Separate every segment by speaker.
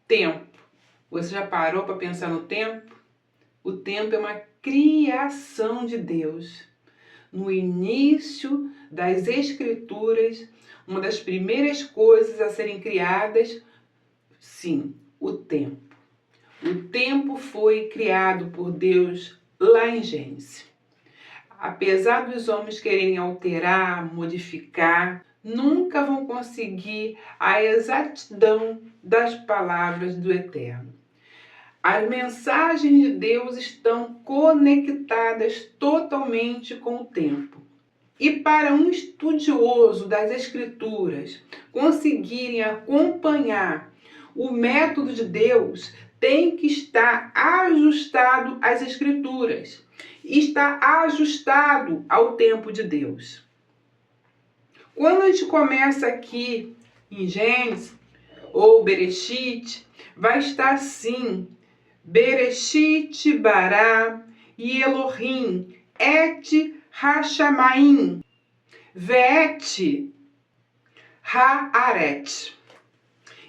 Speaker 1: Tempo. Você já parou para pensar no tempo? O tempo é uma criação de Deus. No início das Escrituras, uma das primeiras coisas a serem criadas, sim, o tempo. O tempo foi criado por Deus lá em Gênesis. Apesar dos homens quererem alterar, modificar, nunca vão conseguir a exatidão das palavras do Eterno. As mensagens de Deus estão conectadas totalmente com o tempo. E para um estudioso das Escrituras conseguirem acompanhar o método de Deus, tem que estar ajustado às Escrituras, está ajustado ao tempo de Deus. Quando a gente começa aqui em Gênesis ou Bereshit, vai estar assim: Bereshit bara e Elohim et Hashamaim ve'et haaret.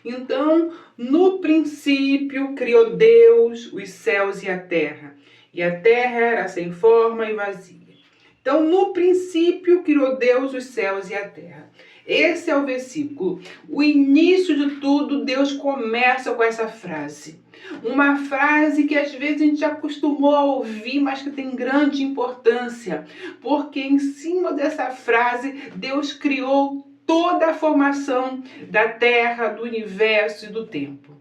Speaker 1: Então, no princípio criou Deus os céus e a terra era sem forma e vazia. Então, no princípio criou Deus os céus e a terra. Esse é o versículo. O início de tudo, Deus começa com essa frase. Uma frase que às vezes a gente já acostumou a ouvir, mas que tem grande importância. Porque em cima dessa frase, Deus criou toda a formação da terra, do universo e do tempo.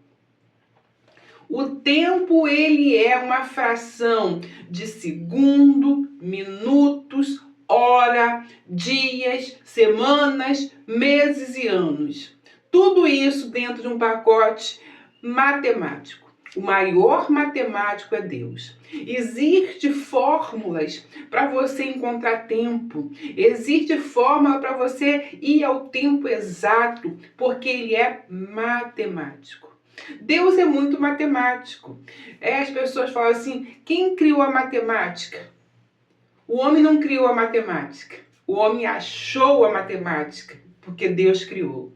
Speaker 1: O tempo, ele é uma fração de segundo, minutos, hora, dias, semanas, meses e anos. Tudo isso dentro de um pacote matemático. O maior matemático é Deus. Existem fórmulas para você encontrar tempo. Existe fórmula para você ir ao tempo exato, porque ele é matemático. Deus é muito matemático. As pessoas falam assim: quem criou a matemática? O homem não criou a matemática. O homem achou a matemática, porque Deus criou.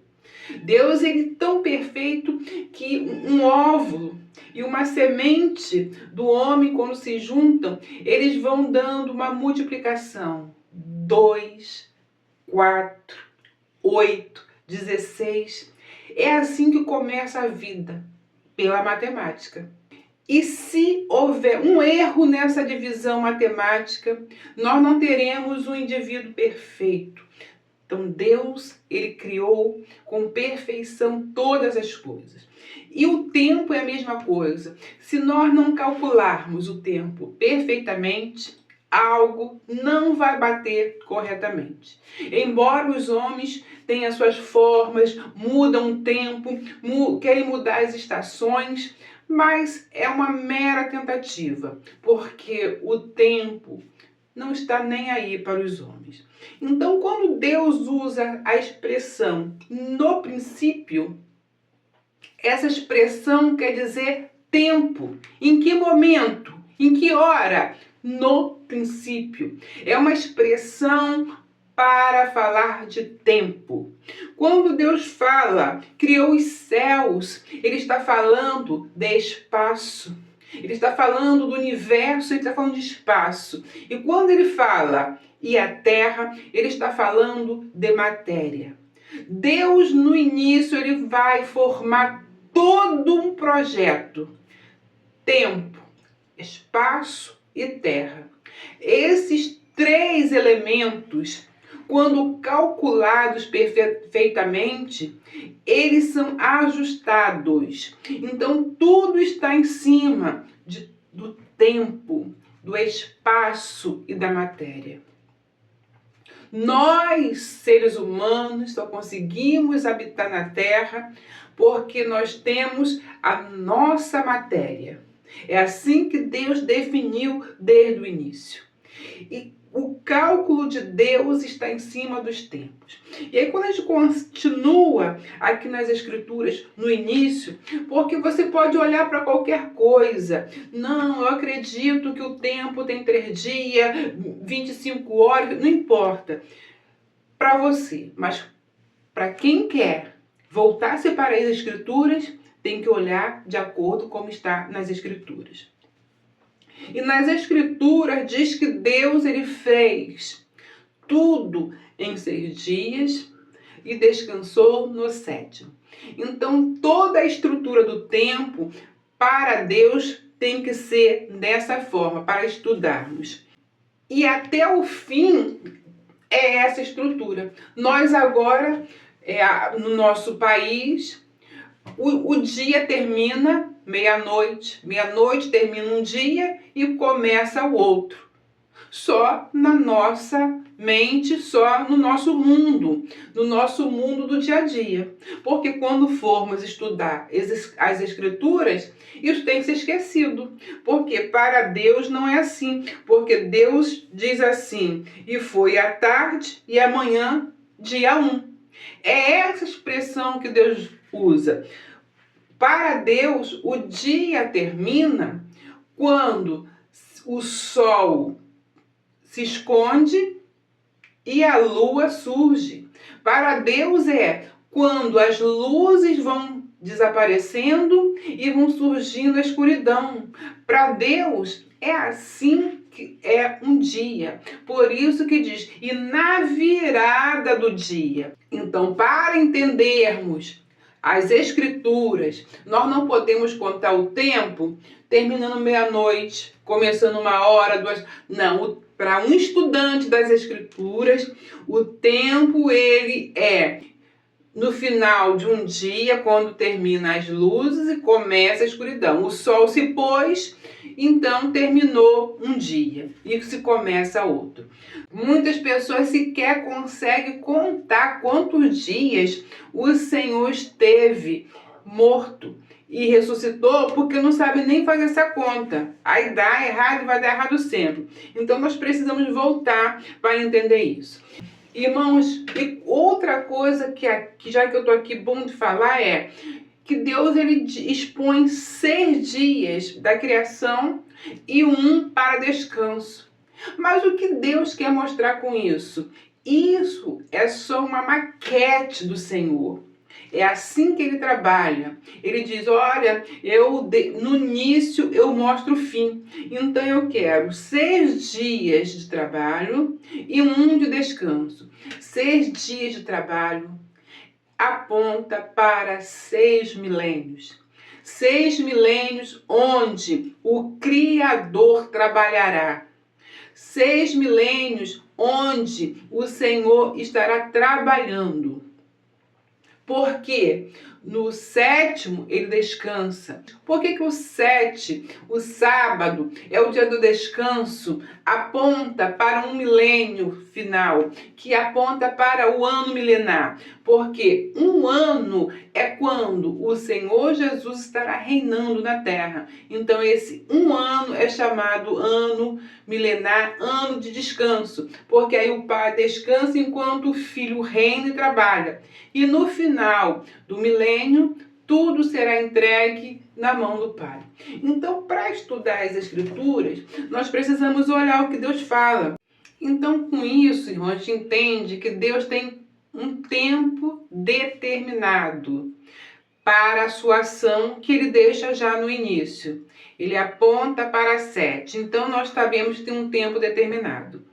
Speaker 1: Deus, ele é tão perfeito que um óvulo e uma semente do homem, quando se juntam, eles vão dando uma multiplicação. 2, 4, 8, 16. É assim que começa a vida, pela matemática. E se houver um erro nessa divisão matemática, nós não teremos um indivíduo perfeito. Então Deus, ele criou com perfeição todas as coisas. E o tempo é a mesma coisa. Se nós não calcularmos o tempo perfeitamente, algo não vai bater corretamente. Embora os homens tenham suas formas, mudam o tempo, querem mudar as estações, mas é uma mera tentativa, porque o tempo não está nem aí para os homens. Então, quando Deus usa a expressão no princípio, essa expressão quer dizer tempo. Em que momento? Em que hora? No princípio. É uma expressão para falar de tempo. Quando Deus fala, criou os céus, ele está falando de espaço. Ele está falando do universo, ele está falando de espaço. E quando ele fala e a terra, ele está falando de matéria. Deus, no início, ele vai formar todo um projeto. Tempo, espaço e terra. Esses três elementos, quando calculados perfeitamente, eles são ajustados. Então, tudo está em cima do tempo, do espaço e da matéria. Nós, seres humanos, só conseguimos habitar na Terra porque nós temos a nossa matéria. É assim que Deus definiu desde o início. E o cálculo de Deus está em cima dos tempos. E aí, quando a gente continua aqui nas Escrituras, no início, porque você pode olhar para qualquer coisa. Não, eu acredito que o tempo tem 3 dias, 25 horas, não importa. Para você, mas para quem quer voltar-se para as Escrituras, tem que olhar de acordo com como está nas Escrituras. E nas Escrituras diz que Deus ele fez tudo em 6 dias e descansou no 7º. Então, toda a estrutura do tempo para Deus tem que ser dessa forma, para estudarmos. E até o fim é essa estrutura. Nós agora, no nosso país, o dia termina meia-noite. Meia-noite termina um dia e começa o outro. Só na nossa mente, só no nosso mundo do dia a dia. Porque quando formos estudar as Escrituras, isso tem que ser esquecido. Porque para Deus não é assim. Porque Deus diz assim, e foi à tarde e amanhã dia 1. É essa expressão que Deus usa. Para Deus, o dia termina quando o sol se esconde e a lua surge. Para Deus é quando as luzes vão desaparecendo e vão surgindo a escuridão. Para Deus é assim que é um dia. Por isso que diz, e na virada do dia. Então, para entendermos as Escrituras, nós não podemos contar o tempo terminando meia-noite, começando 1h, 2. Não, para um estudante das Escrituras, o tempo ele é no final de um dia, quando termina as luzes e começa a escuridão. O sol se pôs, então terminou um dia e se começa outro. Muitas pessoas sequer conseguem contar quantos dias o Senhor esteve morto e ressuscitou, porque não sabe nem fazer essa conta. Aí dá errado e vai dar errado sempre. Então nós precisamos voltar para entender isso. Irmãos, e outra coisa que já que eu estou aqui bom de falar é que Deus ele expõe 6 dias da criação e 1 para descanso. Mas o que Deus quer mostrar com isso? Isso é só uma maquete do Senhor. É assim que ele trabalha. Ele diz, olha, no início eu mostro o fim. Então eu quero 6 dias de trabalho e 1 de descanso. 6 dias de trabalho aponta para 6 milênios. 6 milênios onde o Criador trabalhará. 6 milênios onde o Senhor estará trabalhando. Porque no 7º ele descansa. Por que o 7, o sábado, é o dia do descanso? Aponta para um milênio final, que aponta para o ano milenar. Porque um ano é quando o Senhor Jesus estará reinando na terra. Então esse um ano é chamado ano milenar, ano de descanso. Porque aí o Pai descansa enquanto o Filho reina e trabalha. E no final do milênio, tudo será entregue na mão do Pai. Então, para estudar as Escrituras, nós precisamos olhar o que Deus fala. Então, com isso, irmão, a gente entende que Deus tem um tempo determinado para a sua ação que ele deixa já no início. Ele aponta para 7. Então, nós sabemos que tem um tempo determinado.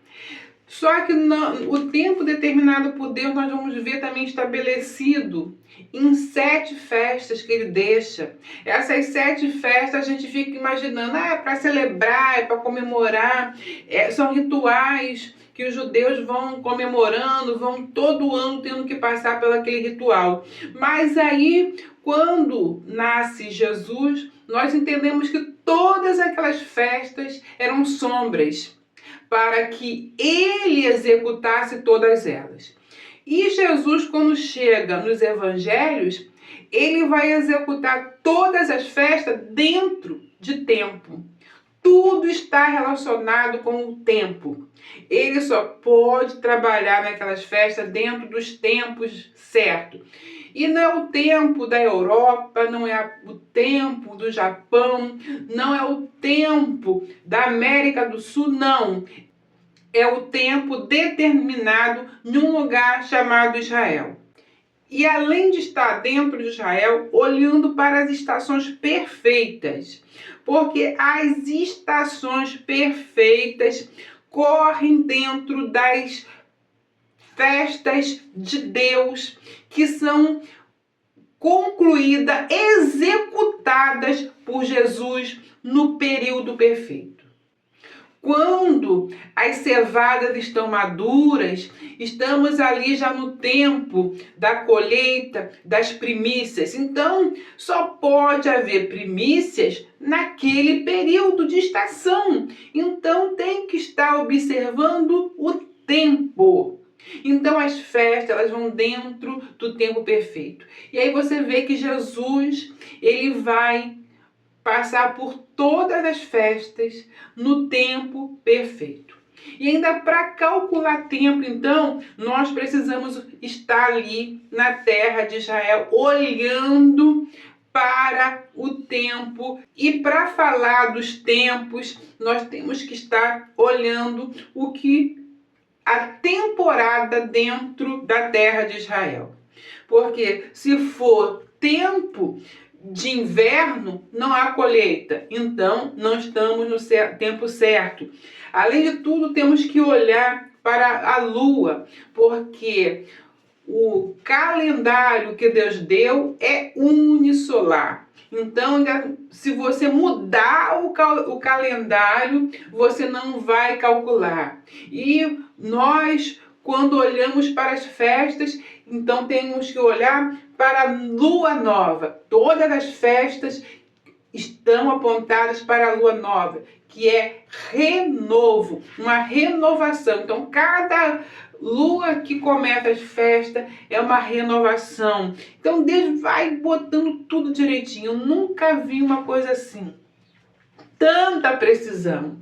Speaker 1: Só que o tempo determinado por Deus nós vamos ver também estabelecido em 7 festas que ele deixa. Essas 7 festas a gente fica imaginando, é para celebrar, é para comemorar, são rituais que os judeus vão comemorando, vão todo ano tendo que passar pelo aquele ritual. Mas aí, quando nasce Jesus, nós entendemos que todas aquelas festas eram sombras, para que ele executasse todas elas. E Jesus, quando chega nos evangelhos, ele vai executar todas as festas dentro de tempo. Tudo está relacionado com o tempo. Ele só pode trabalhar naquelas festas dentro dos tempos certos. E não é o tempo da Europa, não é o tempo do Japão, não é o tempo da América do Sul, não. É o tempo determinado em um lugar chamado Israel. E além de estar dentro de Israel, olhando para as estações perfeitas, porque as estações perfeitas correm dentro das festas de Deus, que são concluídas, executadas por Jesus no período perfeito. Quando as cevadas estão maduras, estamos ali já no tempo da colheita das primícias. Então, só pode haver primícias naquele período de estação. Então, tem que estar observando o tempo. Então, as festas, elas vão dentro do tempo perfeito. E aí você vê que Jesus, ele vai passar por todas as festas no tempo perfeito. E ainda para calcular tempo, então, nós precisamos estar ali na terra de Israel, olhando para o tempo. E para falar dos tempos, nós temos que estar olhando o que a temporada dentro da terra de Israel. Porque se for tempo de inverno, não há colheita. Então, não estamos no tempo certo. Além de tudo, temos que olhar para a lua, porque o calendário que Deus deu é unisolar. Então, se você mudar o calendário, você não vai calcular. E nós, quando olhamos para as festas, então temos que olhar para a lua nova. Todas as festas estão apontadas para a lua nova, que é renovo, uma renovação. Então, cada lua que começa as festas é uma renovação. Então, Deus vai botando tudo direitinho. Eu nunca vi uma coisa assim. Tanta precisão.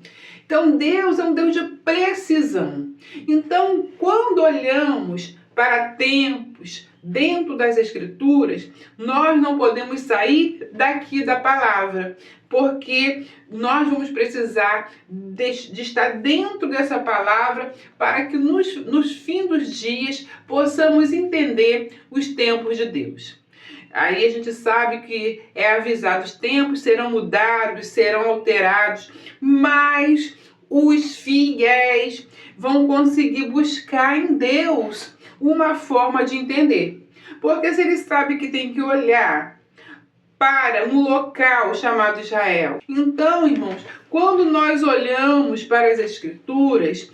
Speaker 1: Então, Deus é um Deus de precisão. Então, quando olhamos para tempos dentro das Escrituras, nós não podemos sair daqui da palavra, porque nós vamos precisar de estar dentro dessa palavra para que nos fins dos dias possamos entender os tempos de Deus. Aí a gente sabe que é avisado, os tempos serão mudados, serão alterados, mas os fiéis vão conseguir buscar em Deus uma forma de entender. Porque se ele sabe que tem que olhar para um local chamado Israel. Então, irmãos, quando nós olhamos para as Escrituras,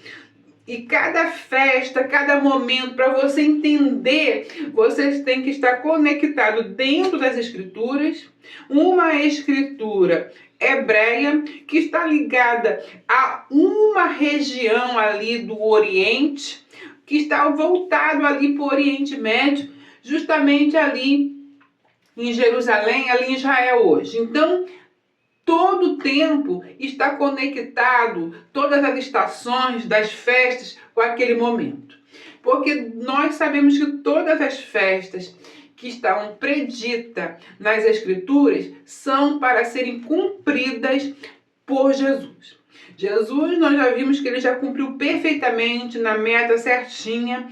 Speaker 1: e cada festa, cada momento, para você entender, vocês têm que estar conectado dentro das Escrituras, uma Escritura hebreia que está ligada a uma região ali do Oriente, que está voltado ali para o Oriente Médio, justamente ali em Jerusalém, ali em Israel hoje. Então, todo o tempo está conectado, todas as estações das festas com aquele momento. Porque nós sabemos que todas as festas que estão preditas nas Escrituras são para serem cumpridas por Jesus. Jesus, nós já vimos que ele já cumpriu perfeitamente na meta certinha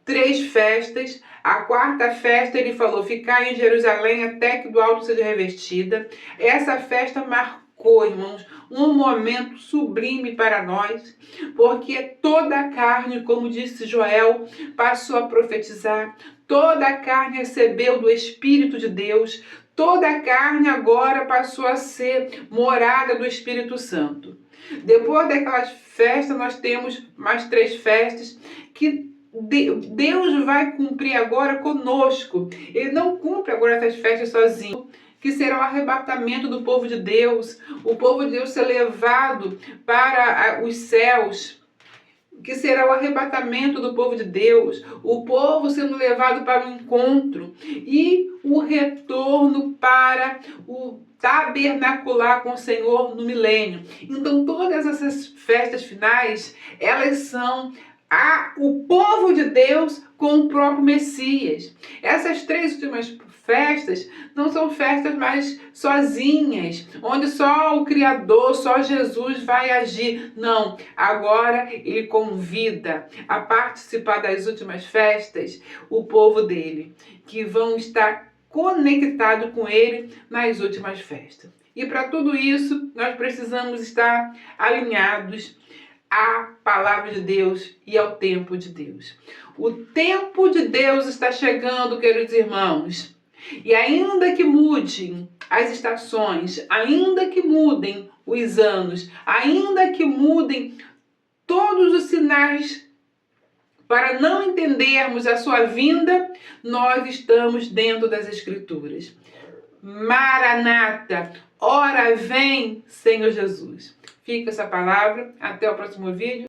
Speaker 1: 3 festas. A 4ª festa ele falou, ficar em Jerusalém até que do alto seja revestida. Essa festa marcou, irmãos, um momento sublime para nós, porque toda a carne, como disse Joel, passou a profetizar, toda a carne recebeu do Espírito de Deus, toda a carne agora passou a ser morada do Espírito Santo. Depois daquelas festas, nós temos mais 3 festas que Deus vai cumprir agora conosco. Ele não cumpre agora essas festas sozinho, que será o arrebatamento do povo de Deus, o povo de Deus ser levado para os céus, que será o arrebatamento do povo de Deus, o povo sendo levado para o encontro e o retorno para o tabernacular com o Senhor no milênio. Então todas essas festas finais, elas são o povo de Deus com o próprio Messias. Essas 3 últimas festas não são festas mais sozinhas, onde só o Criador, só Jesus vai agir. Não, agora ele convida a participar das últimas festas o povo dele, que vão estar conectados com ele nas últimas festas. E para tudo isso, nós precisamos estar alinhados à palavra de Deus e ao tempo de Deus. O tempo de Deus está chegando, queridos irmãos. E ainda que mudem as estações, ainda que mudem os anos, ainda que mudem todos os sinais para não entendermos a sua vinda, nós estamos dentro das Escrituras. Maranata, ora vem, Senhor Jesus. Fica essa palavra, até o próximo vídeo.